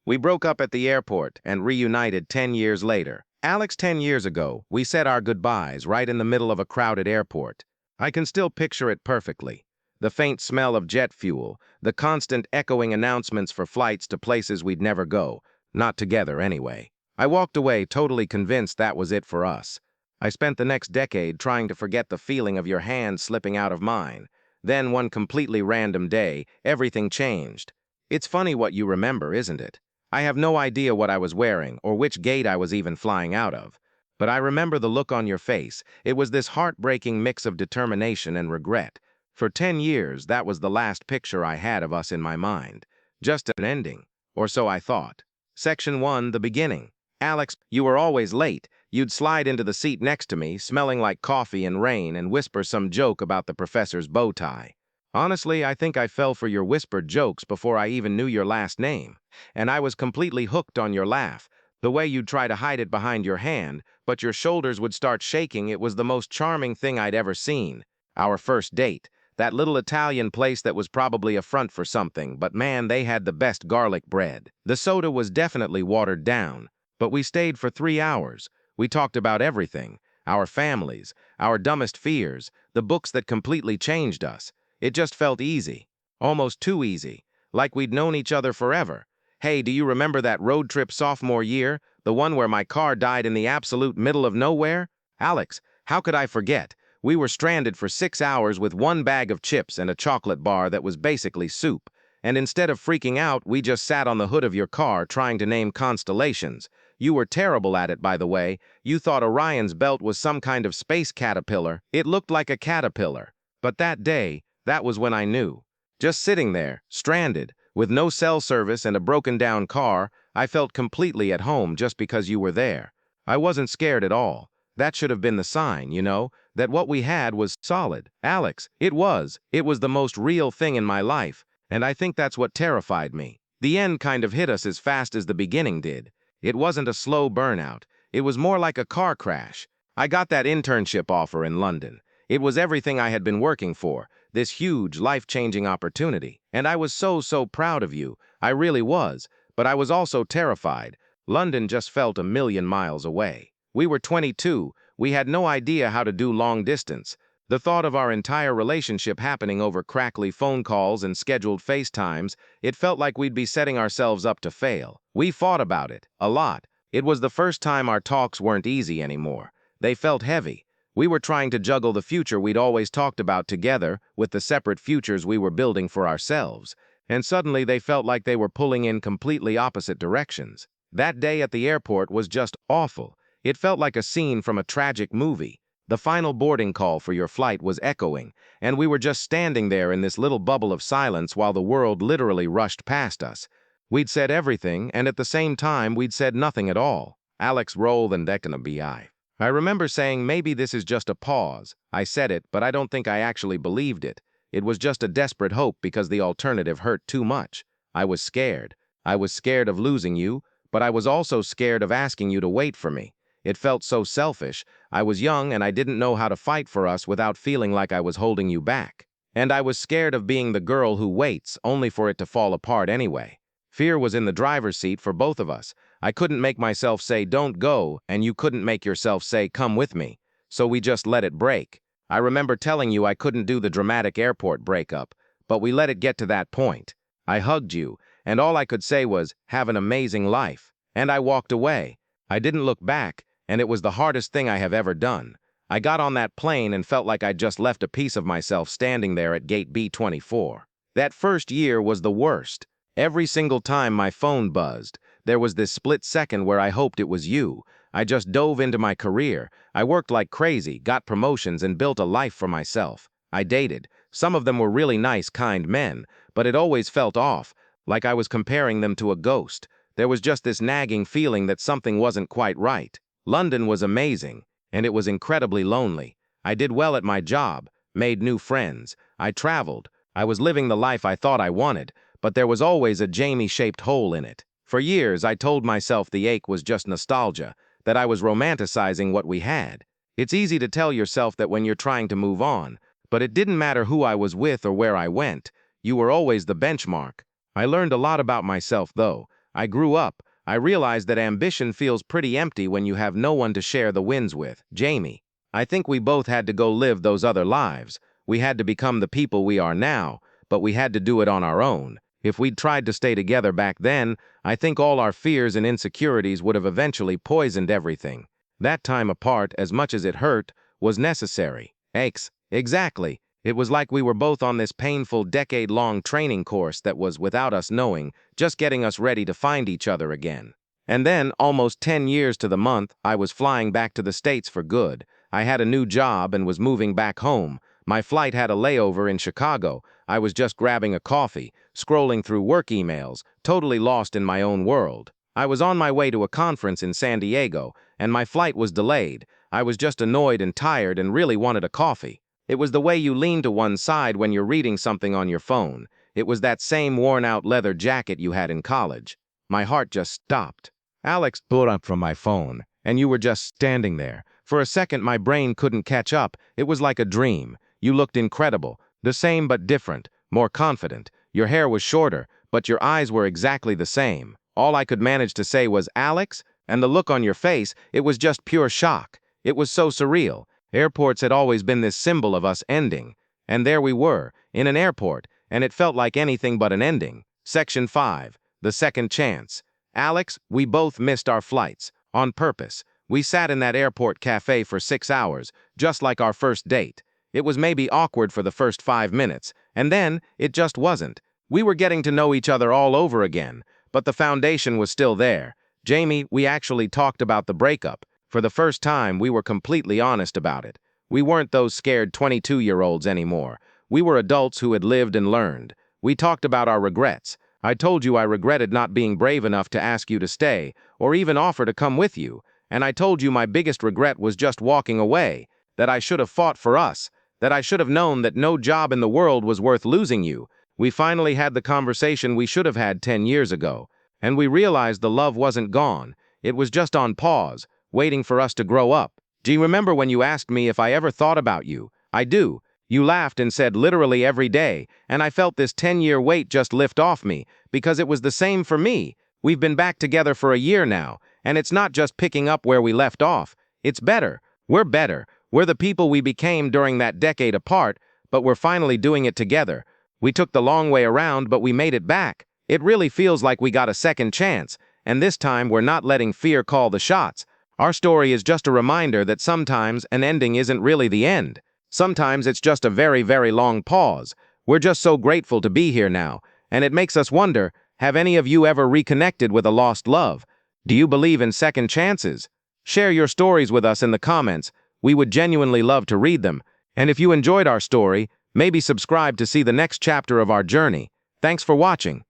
We broke up at the airport and reunited 10 years later. Alex, 10 years ago, we said our goodbyes right in the middle of a crowded airport. I can still picture it perfectly. The faint smell of jet fuel, the constant echoing announcements for flights to places we'd never go, not together anyway. I walked away totally convinced that was it for us. I spent the next decade trying to forget the feeling of your hand slipping out of mine. Then one completely random day, everything changed. It's funny what you remember, isn't it? I have no idea what I was wearing or which gate I was even flying out of. But I remember the look on your face. It was this heartbreaking mix of determination and regret. For 10 years, that was the last picture I had of us in my mind. Just an ending, or so I thought. Section 1, the beginning. Alex, you were always late. You'd slide into the seat next to me, smelling like coffee and rain, and whisper some joke about the professor's bow tie. Honestly, I think I fell for your whispered jokes before I even knew your last name. And I was completely hooked on your laugh. The way you'd try to hide it behind your hand, but your shoulders would start shaking. It was the most charming thing I'd ever seen. Our first date. That little Italian place that was probably a front for something, but man, they had the best garlic bread. The soda was definitely watered down. But we stayed for 3 hours. We talked about everything. Our families, our dumbest fears, the books that completely changed us. It just felt easy. Almost too easy. Like we'd known each other forever. Hey, do you remember that road trip sophomore year? The one where my car died in the absolute middle of nowhere? Alex, how could I forget? We were stranded for 6 hours with one bag of chips and a chocolate bar that was basically soup. And instead of freaking out, we just sat on the hood of your car trying to name constellations. You were terrible at it, by the way. You thought Orion's belt was some kind of space caterpillar. It looked like a caterpillar. But that day, that was when I knew. Just sitting there, stranded, with no cell service and a broken-down car, I felt completely at home just because you were there. I wasn't scared at all. That should have been the sign, you know, that what we had was solid. Alex, it was. It was the most real thing in my life, and I think that's what terrified me. The end kind of hit us as fast as the beginning did. It wasn't a slow burnout. It was more like a car crash. I got that internship offer in London. It was everything I had been working for, this huge, life-changing opportunity. And I was so proud of you. I really was. But I was also terrified. London just felt a million miles away. We were 22. We had no idea how to do long distance. The thought of our entire relationship happening over crackly phone calls and scheduled FaceTimes, it felt like we'd be setting ourselves up to fail. We fought about it, a lot. It was the first time our talks weren't easy anymore. They felt heavy. We were trying to juggle the future we'd always talked about together with the separate futures we were building for ourselves. And suddenly they felt like they were pulling in completely opposite directions. That day at the airport was just awful. It felt like a scene from a tragic movie. The final boarding call for your flight was echoing, and we were just standing there in this little bubble of silence while the world literally rushed past us. We'd said everything, and at the same time, we'd said nothing at all. Alex rolled and bi. I remember saying maybe this is just a pause. I said it, but I don't think I actually believed it. It was just a desperate hope because the alternative hurt too much. I was scared. I was scared of losing you, but I was also scared of asking you to wait for me. It felt so selfish. I was young and I didn't know how to fight for us without feeling like I was holding you back. And I was scared of being the girl who waits only for it to fall apart anyway. Fear was in the driver's seat for both of us. I couldn't make myself say, don't go, and you couldn't make yourself say, come with me. So we just let it break. I remember telling you I couldn't do the dramatic airport breakup, but we let it get to that point. I hugged you, and all I could say was, have an amazing life. And I walked away. I didn't look back, and it was the hardest thing I have ever done. I got on that plane and felt like I'd just left a piece of myself standing there at gate B24. That first year was the worst. Every single time my phone buzzed, there was this split second where I hoped it was you. I just dove into my career. I worked like crazy, got promotions, and built a life for myself. I dated. Some of them were really nice, kind men, but it always felt off, like I was comparing them to a ghost. There was just this nagging feeling that something wasn't quite right. London was amazing, and it was incredibly lonely. I did well at my job, made new friends. I traveled. I was living the life I thought I wanted, but there was always a Jamie-shaped hole in it. For years, I told myself the ache was just nostalgia, that I was romanticizing what we had. It's easy to tell yourself that when you're trying to move on, but it didn't matter who I was with or where I went. You were always the benchmark. I learned a lot about myself, though. I grew up. I realized that ambition feels pretty empty when you have no one to share the wins with. Jamie. I think we both had to go live those other lives. We had to become the people we are now, but we had to do it on our own. If we'd tried to stay together back then, I think all our fears and insecurities would have eventually poisoned everything. That time apart, as much as it hurt, was necessary. Exactly. It was like we were both on this painful decade-long training course that was, without us knowing, just getting us ready to find each other again. And then, almost 10 years to the month, I was flying back to the States for good. I had a new job and was moving back home. My flight had a layover in Chicago. I was just grabbing a coffee, scrolling through work emails, totally lost in my own world. I was on my way to a conference in San Diego, and my flight was delayed. I was just annoyed and tired and really wanted a coffee. It was the way you lean to one side when you're reading something on your phone. It was that same worn-out leather jacket you had in college. My heart just stopped. Alex pulled up from my phone, and you were just standing there. For a second, my brain couldn't catch up. It was like a dream. You looked incredible. The same but different, more confident. Your hair was shorter, but your eyes were exactly the same. All I could manage to say was, "Alex?" And the look on your face, it was just pure shock. It was so surreal. Airports had always been this symbol of us ending. And there we were, in an airport, and it felt like anything but an ending. Section 5, the second chance. Alex, we both missed our flights, on purpose. We sat in that airport cafe for 6 hours, just like our first date. It was maybe awkward for the first 5 minutes, and then it just wasn't. We were getting to know each other all over again, but the foundation was still there. Jamie, we actually talked about the breakup. For the first time, we were completely honest about it. We weren't those scared 22-year-olds anymore. We were adults who had lived and learned. We talked about our regrets. I told you I regretted not being brave enough to ask you to stay, or even offer to come with you. And I told you my biggest regret was just walking away, that I should have fought for us, that I should have known that no job in the world was worth losing you. We finally had the conversation we should have had 10 years ago, and we realized the love wasn't gone. It was just on pause, waiting for us to grow up. Do you remember when you asked me if I ever thought about you? I do. You laughed and said literally every day, and I felt this 10-year weight just lift off me, because it was the same for me. We've been back together for a year now, and it's not just picking up where we left off. It's better. We're better. We're the people we became during that decade apart, but we're finally doing it together. We took the long way around, but we made it back. It really feels like we got a second chance, and this time we're not letting fear call the shots. Our story is just a reminder that sometimes an ending isn't really the end. Sometimes it's just a very, very long pause. We're just so grateful to be here now, and it makes us wonder, have any of you ever reconnected with a lost love? Do you believe in second chances? Share your stories with us in the comments. We would genuinely love to read them. And if you enjoyed our story, maybe subscribe to see the next chapter of our journey. Thanks for watching.